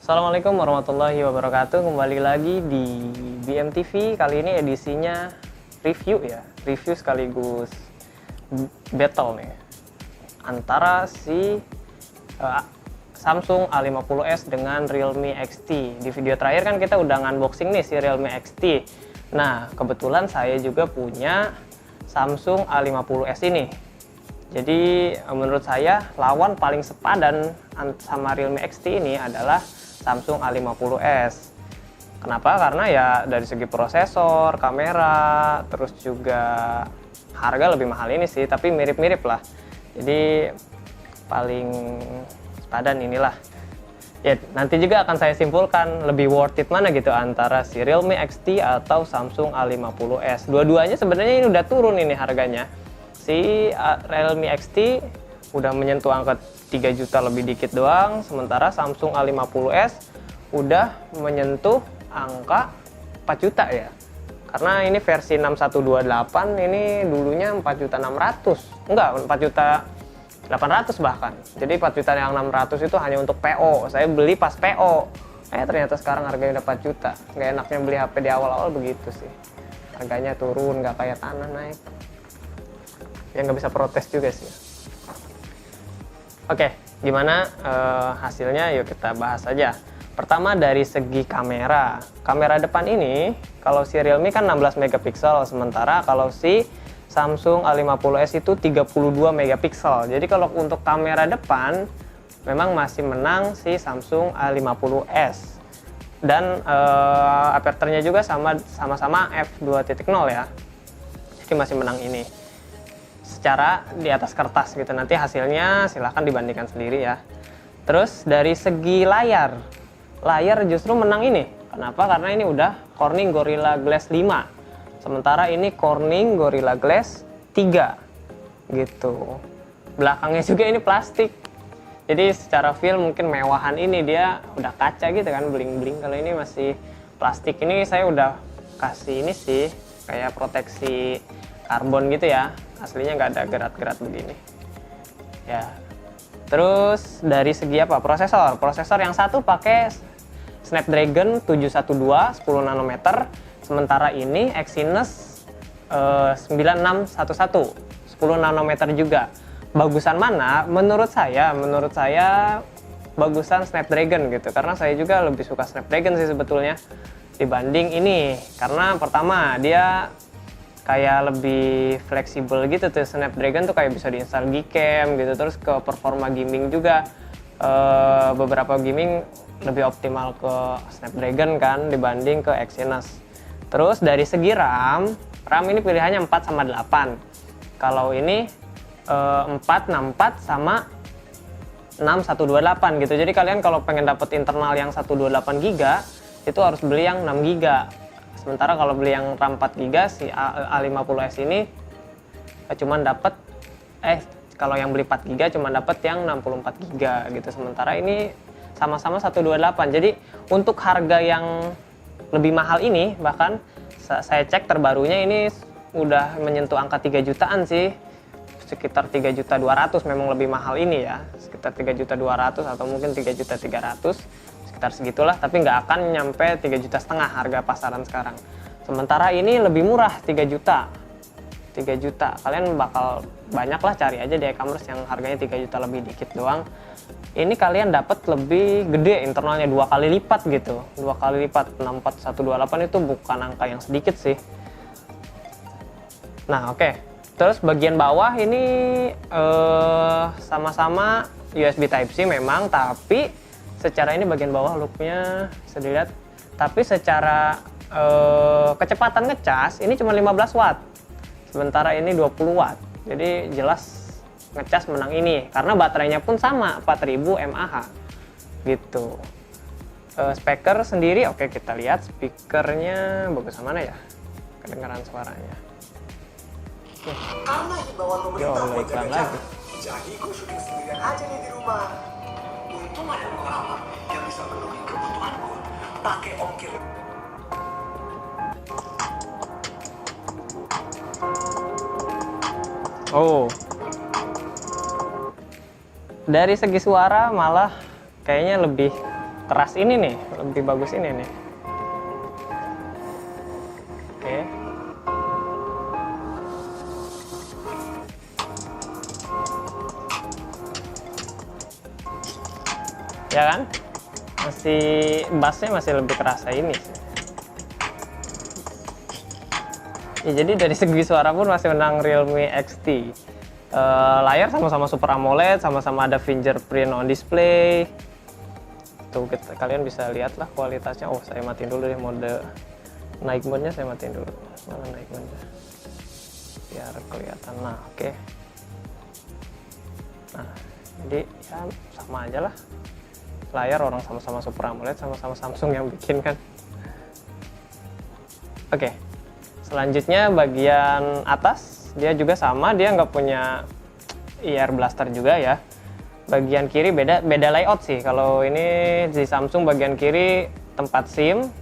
Assalamualaikum warahmatullahi wabarakatuh. Kembali lagi di BMTV. Kali ini edisinya review ya. Review sekaligus battle nih antara si Samsung A50s dengan Realme XT. Di video terakhir kan kita udah unboxing nih si Realme XT. Nah, kebetulan saya juga punya Samsung A50s ini. Jadi menurut saya lawan paling sepadan sama Realme XT ini adalah Samsung A50s. Kenapa? Karena ya dari segi prosesor, kamera, terus juga harga lebih mahal ini sih, tapi mirip-mirip lah. Jadi paling sepadan inilah. Ya, nanti juga akan saya simpulkan lebih worth it mana gitu antara si Realme XT atau Samsung A50s. Dua-duanya sebenarnya ini udah turun ini harganya. Si Realme XT udah menyentuh angka 3 juta lebih dikit doang, sementara Samsung A50s udah menyentuh angka 4 juta ya. Karena ini versi 6128, ini dulunya 4.600.000. Enggak, 4.800.000 bahkan. Jadi 4 juta yang 600 itu hanya untuk PO. Saya beli pas PO. Ternyata sekarang harganya udah 4 juta. Nggak enaknya beli HP di awal-awal begitu sih. Harganya turun, nggak kayak tanah naik. Ya nggak bisa protes juga sih. Oke, gimana hasilnya? Yuk kita bahas aja. Pertama dari segi kamera. Kamera depan ini, kalau si Realme kan 16 megapiksel, sementara kalau si Samsung A50s itu 32 megapiksel. Jadi kalau untuk kamera depan memang masih menang si Samsung A50s. Dan aperture-nya juga sama-sama f2.0 ya. Jadi masih menang ini. Secara di atas kertas gitu, nanti hasilnya silahkan dibandingkan sendiri ya. Terus dari segi layar justru menang ini. Kenapa? Karena ini udah Corning Gorilla Glass 5, sementara ini Corning Gorilla Glass 3 gitu. Belakangnya juga ini plastik, jadi secara feel mungkin mewahan ini dia udah kaca gitu kan, bling-bling. Kalau ini masih plastik. Ini saya udah kasih ini sih kayak proteksi karbon gitu ya, aslinya nggak ada gerat-gerat begini ya. Terus dari segi apa, prosesor yang satu pakai Snapdragon 712 10 nanometer, sementara ini Exynos 9611 10 nanometer juga. Bagusan mana? Menurut saya bagusan Snapdragon gitu, karena saya juga lebih suka Snapdragon sih sebetulnya dibanding ini. Karena pertama dia kayak lebih fleksibel gitu tuh, Snapdragon tuh kayak bisa diinstal Gcam gitu. Terus ke performa gaming juga beberapa gaming lebih optimal ke Snapdragon kan dibanding ke Exynos. Terus dari segi RAM ini pilihannya 4 sama 8. Kalau ini 4, 64 sama 6128 gitu. Jadi kalian kalau pengen dapet internal yang 128 GB itu harus beli yang 6 GB. Sementara kalau beli yang RAM 4 GB si A50s ini cuman dapat kalau yang beli 4 GB cuma dapat yang 64 GB gitu. Sementara ini sama-sama 128. Jadi untuk harga yang lebih mahal ini, bahkan saya cek terbarunya ini udah menyentuh angka 3 jutaan sih. Sekitar 3.200.000 memang lebih mahal ini ya. Sekitar 3.200.000 atau mungkin 3.300.000. Sekitar segitulah, tapi nggak akan nyampe 3,5 juta harga pasaran sekarang. Sementara ini lebih murah, 3 juta. Kalian bakal banyak lah, cari aja di e-commerce yang harganya 3 juta lebih dikit doang. Ini kalian dapat lebih gede internalnya, 2 kali lipat gitu. 2 kali lipat, 64128 itu bukan angka yang sedikit sih. Nah, oke. Terus bagian bawah ini sama-sama USB Type-C memang, tapi secara ini bagian bawah looknya bisa dilihat, tapi secara kecepatan ngecas ini cuma 15 watt, sementara ini 20 watt. Jadi jelas ngecas menang ini karena baterainya pun sama 4000 mAh gitu. Speaker sendiri oke, kita lihat speakernya bagus mana ya, kedengaran suaranya. Karena himbauan pemerintah buat iklan jaga lagi. jarak, jadi gue syuting sendirian aja nih di rumah. Untung ada pengalaman yang bisa memenuhi kebutuhan gue. Pakai ongkir. Oh, dari segi suara malah kayaknya lebih keras ini nih, lebih bagus ini nih. Oke. Ya kan? Masih bassnya masih lebih kerasa ini sih. Ya, jadi dari segi suara pun masih menang Realme XT. Layar sama-sama Super AMOLED, sama-sama ada fingerprint on display. Tuh kalian bisa lihat lah kualitasnya. Oh, saya matiin dulu deh mode night mode-nya, saya matiin dulu. Mana night mode? Biar kelihatan. Nah, oke. Nah, jadi ya sama aja lah. Layar orang sama-sama Super AMOLED, sama-sama Samsung yang bikin kan. Oke. Selanjutnya bagian atas dia juga sama, dia nggak punya ear blaster juga ya. Bagian kiri beda layout sih. Kalau ini di Samsung bagian kiri tempat SIM,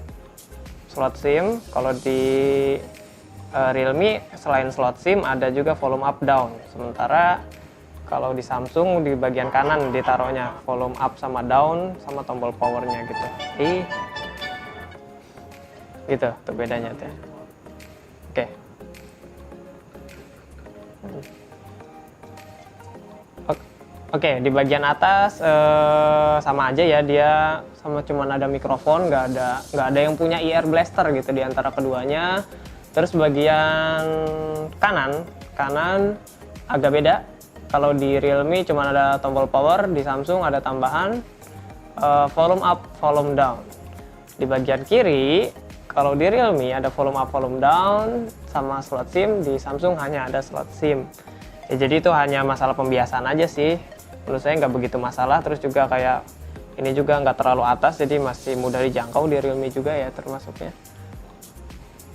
slot SIM. Kalau di Realme selain slot SIM ada juga volume up down. Sementara kalau di Samsung di bagian kanan ditaruhnya volume up sama down sama tombol powernya gitu. Gitu tuh bedanya tuh. Oke, di bagian atas sama aja ya, dia sama cuman ada mikrofon, nggak ada yang punya ear blaster gitu di antara keduanya. Terus bagian kanan agak beda. Kalau di Realme cuma ada tombol power, di Samsung ada tambahan volume up, volume down. Di bagian kiri, kalau di Realme ada volume up, volume down sama slot SIM, di Samsung hanya ada slot SIM. Ya, jadi itu hanya masalah pembiasaan aja sih. Menurut saya nggak begitu masalah. Terus juga kayak ini juga nggak terlalu atas, jadi masih mudah dijangkau di Realme juga ya termasuknya.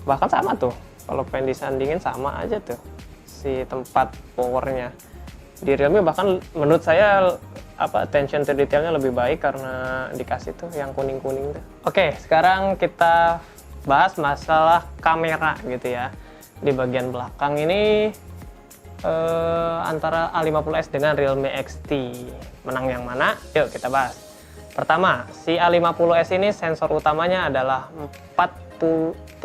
Bahkan sama tuh, kalau pengen disandingin sama aja tuh si tempat powernya. Di Realme bahkan menurut saya attention to detailnya lebih baik karena dikasih tuh yang kuning-kuning tuh. Oke, sekarang kita bahas masalah kamera gitu ya. Di bagian belakang ini antara A50s dengan Realme XT, menang yang mana? Yuk kita bahas. Pertama, si A50s ini sensor utamanya adalah 48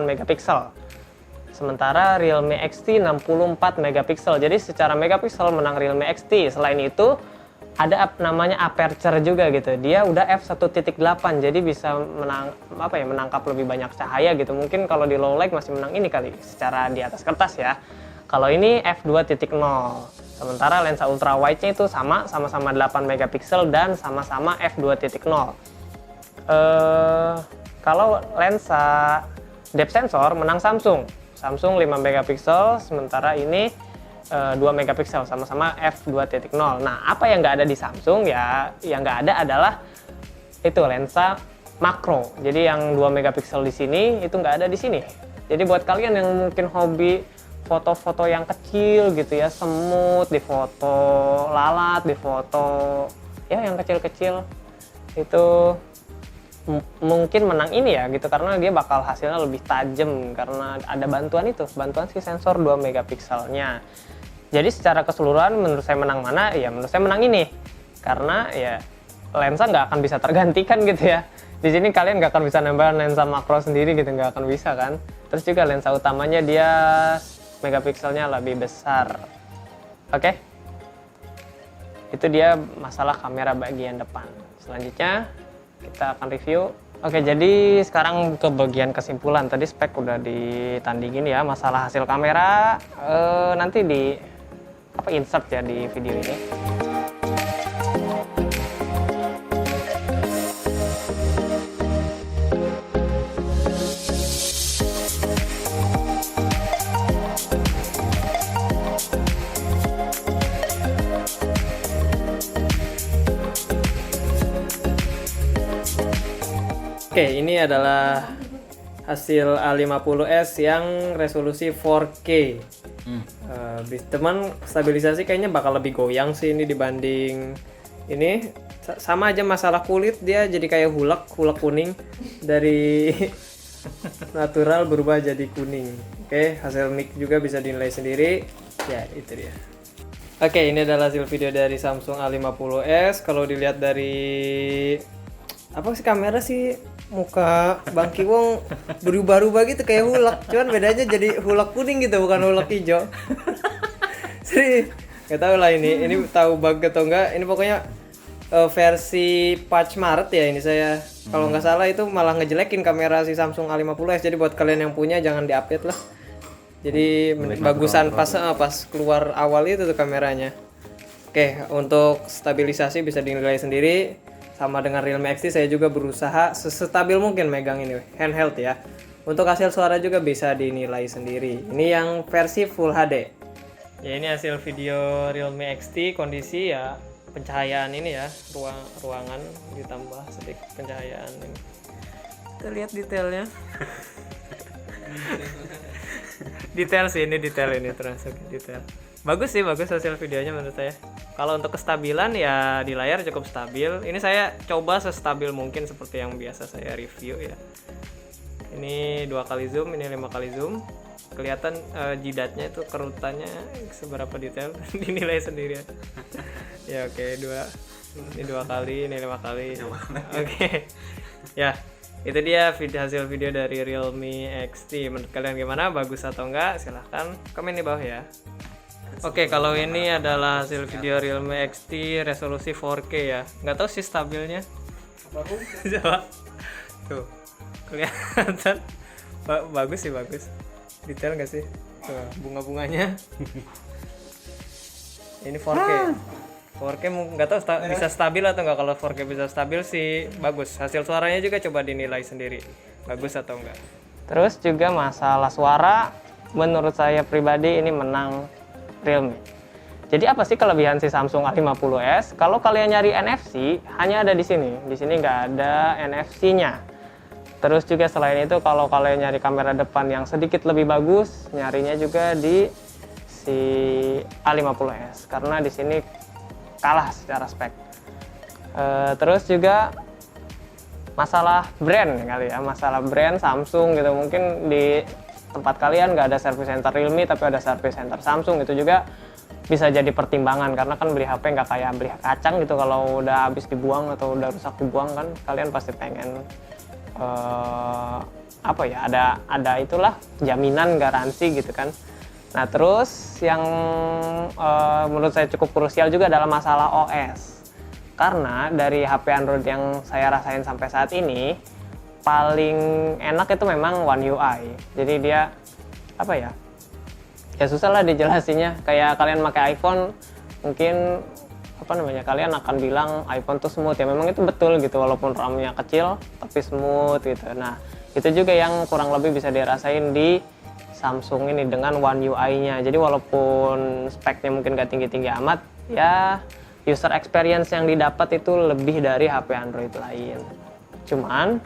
megapiksel. Sementara Realme XT 64 megapiksel. Jadi secara megapiksel menang Realme XT. Selain itu ada namanya aperture juga gitu. Dia udah f1.8, jadi bisa menangkap lebih banyak cahaya gitu. Mungkin kalau di low light masih menang ini kali secara di atas kertas ya. Kalau ini f2.0. Sementara lensa ultra wide-nya itu sama-sama 8 megapiksel dan sama-sama f2.0. Kalau lensa depth sensor menang Samsung 5 megapiksel, sementara ini 2 megapiksel, sama-sama f2.0. Nah, apa yang nggak ada di Samsung ya, yang nggak ada adalah itu lensa makro. Jadi yang 2 megapiksel di sini itu nggak ada di sini. Jadi buat kalian yang mungkin hobi foto-foto yang kecil gitu ya, semut di foto, lalat di foto, ya yang kecil-kecil itu mungkin menang ini ya gitu, karena dia bakal hasilnya lebih tajam karena ada bantuan si sensor 2 megapikselnya. Jadi secara keseluruhan menurut saya menang mana? Ya menurut saya menang ini, karena ya lensa nggak akan bisa tergantikan gitu ya. Di sini kalian nggak akan bisa nambah lensa makro sendiri gitu, nggak akan bisa kan. Terus juga lensa utamanya dia megapikselnya lebih besar. Oke, itu dia masalah kamera bagian depan. Selanjutnya kita akan review. Oke, jadi sekarang ke bagian kesimpulan. Tadi spek udah ditandingin ya, masalah hasil kamera nanti di insert ya di video ini. Oke, ini adalah hasil A50s yang resolusi 4K. Teman, stabilisasi kayaknya bakal lebih goyang sih ini dibanding ini. Sama aja masalah kulit, dia jadi kayak hulek kuning dari natural berubah jadi kuning. Oke, hasil mic juga bisa dinilai sendiri. Ya, itu dia. Oke, ini adalah hasil video dari Samsung A50s. Kalau dilihat dari apa sih kamera sih, muka Bang Kiwong berubah-ubah gitu kayak hulak. Cuman bedanya jadi hulak kuning gitu, bukan hulak hijau. Jadi nggak tahu lah ini tahu bug atau enggak. Ini pokoknya versi patch Maret ya ini saya. Kalau nggak salah itu malah ngejelekin kamera si Samsung A50s. Jadi buat kalian yang punya jangan diupdate lah. Jadi bagusan pas keluar awal itu tuh kameranya. Oke, untuk stabilisasi bisa dinilai sendiri. Sama dengan Realme XT saya juga berusaha sestabil mungkin megang ini handheld ya. Untuk hasil suara juga bisa dinilai sendiri. Ini yang versi Full HD. Ya ini hasil video Realme XT, kondisi ya pencahayaan ini ya, ruangan ditambah sedikit pencahayaan ini. Kita lihat detailnya. Detail sih ini, detail ini termasuk detail. Bagus sih, bagus hasil videonya menurut saya. Kalau untuk kestabilan ya di layar cukup stabil. Ini saya coba sestabil mungkin seperti yang biasa saya review ya. Ini 2 kali zoom, ini 5 kali zoom. Kelihatan jidatnya itu kerutannya seberapa detail dinilai sendiri ya. Ya oke, ini 2 kali, ini 5 kali. Oke. Ya. Itu dia hasil video dari Realme XT. Menurut kalian gimana? Bagus atau enggak? Silahkan komen di bawah ya. Oke, kalau ini adalah hasil video Realme XT resolusi 4K ya. Nggak tahu sih stabilnya. Coba. Tuh. Kelihatan. Bagus sih, bagus. Detail nggak sih? Tuh, bunga-bunganya. Ini 4K. 4K nggak tahu bisa stabil atau nggak. Kalau 4K bisa stabil sih bagus. Hasil suaranya juga coba dinilai sendiri, bagus atau enggak. Terus juga masalah suara, menurut saya pribadi ini menang Realme. Jadi apa sih kelebihan si Samsung A50s? Kalau kalian nyari NFC, hanya ada di sini. Di sini nggak ada NFC-nya. Terus juga selain itu, kalau kalian nyari kamera depan yang sedikit lebih bagus, nyarinya juga di si A50s. Karena di sini kalah secara spek. Terus juga masalah brand kali ya, masalah brand Samsung gitu. Mungkin di tempat kalian nggak ada service center Realme tapi ada service center Samsung, itu juga bisa jadi pertimbangan. Karena kan beli HP nggak kayak beli kacang gitu, kalau udah habis dibuang atau udah rusak dibuang kan kalian pasti pengen apa ya, ada itulah jaminan garansi gitu kan. Nah terus yang menurut saya cukup krusial juga adalah masalah OS. Karena dari HP Android yang saya rasain sampai saat ini, paling enak itu memang One UI. Jadi dia apa ya, ya susah lah dijelasinnya. Kayak kalian pakai iPhone, mungkin apa namanya, kalian akan bilang iPhone tuh smooth ya. Memang itu betul gitu, walaupun RAM-nya kecil tapi smooth gitu. Nah itu juga yang kurang lebih bisa dirasain di Samsung ini dengan One UI-nya. Jadi walaupun speknya mungkin gak tinggi-tinggi amat, ya user experience yang didapat itu lebih dari HP Android lain. Cuman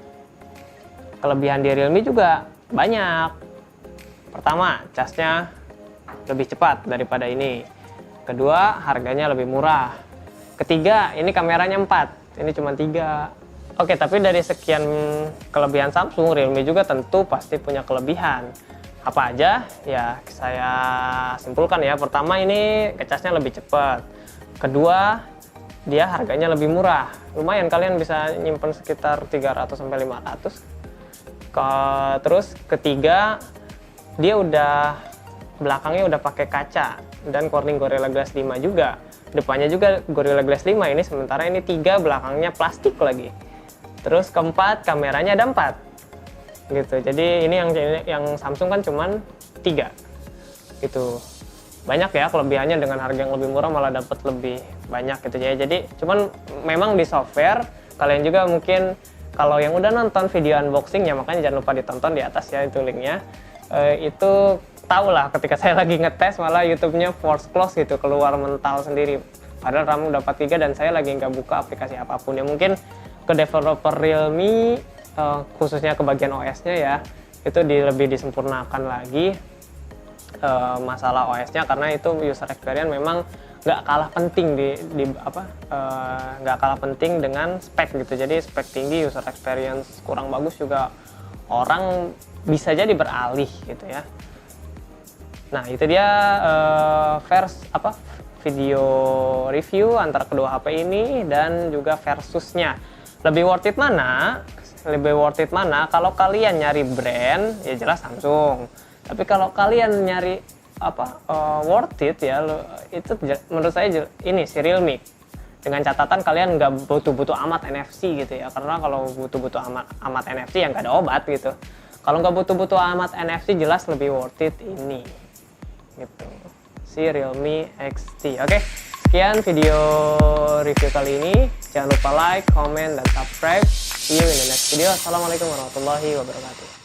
kelebihan di Realme juga banyak. Pertama, casnya lebih cepat daripada ini. Kedua, harganya lebih murah. Ketiga, ini kameranya 4, ini cuma 3. Oke, tapi dari sekian kelebihan Samsung, Realme juga tentu pasti punya kelebihan. Apa aja? Ya saya simpulkan ya. Pertama, ini ngecasnya lebih cepat. Kedua, dia harganya lebih murah. Lumayan, kalian bisa nyimpen sekitar 300-500. Terus ketiga, dia belakangnya udah pakai kaca dan Corning Gorilla Glass 5 juga. Depannya juga Gorilla Glass 5 ini, sementara ini 3, belakangnya plastik lagi. Terus keempat, kameranya ada 4. Gitu. Jadi ini yang Samsung kan cuman 3 gitu. Banyak ya kelebihannya, dengan harga yang lebih murah malah dapat lebih banyak gitu ya. Jadi cuman memang di software kalian juga mungkin kalau yang udah nonton video unboxing ya, makanya jangan lupa ditonton di atas ya itu linknya. Itu tahu lah ketika saya lagi ngetes malah YouTube-nya force close gitu, keluar mental sendiri. Padahal RAM dapat 3 dan saya lagi nggak buka aplikasi apapun. Ya mungkin ke developer Realme khususnya ke bagian OS-nya ya, itu lebih disempurnakan lagi masalah OS-nya, karena itu user experience memang nggak kalah penting nggak kalah penting dengan spek gitu. Jadi spek tinggi, user experience kurang bagus juga orang bisa jadi beralih gitu ya. Nah itu dia video review antara kedua HP ini dan juga versusnya. Lebih worth it mana? Lebih worth it mana? Kalau kalian nyari brand, ya jelas Samsung. Tapi kalau kalian nyari worth it ya, itu menurut saya ini si Realme. Dengan catatan kalian nggak butuh-butuh amat NFC gitu ya, karena kalau butuh-butuh amat NFC ya nggak ada obat gitu. Kalau nggak butuh-butuh amat NFC jelas lebih worth it ini gitu, si Realme XT. Oke, sekian video review kali ini. Jangan lupa like, comment, dan subscribe. See you in the next video. Assalamualaikum warahmatullahi wabarakatuh.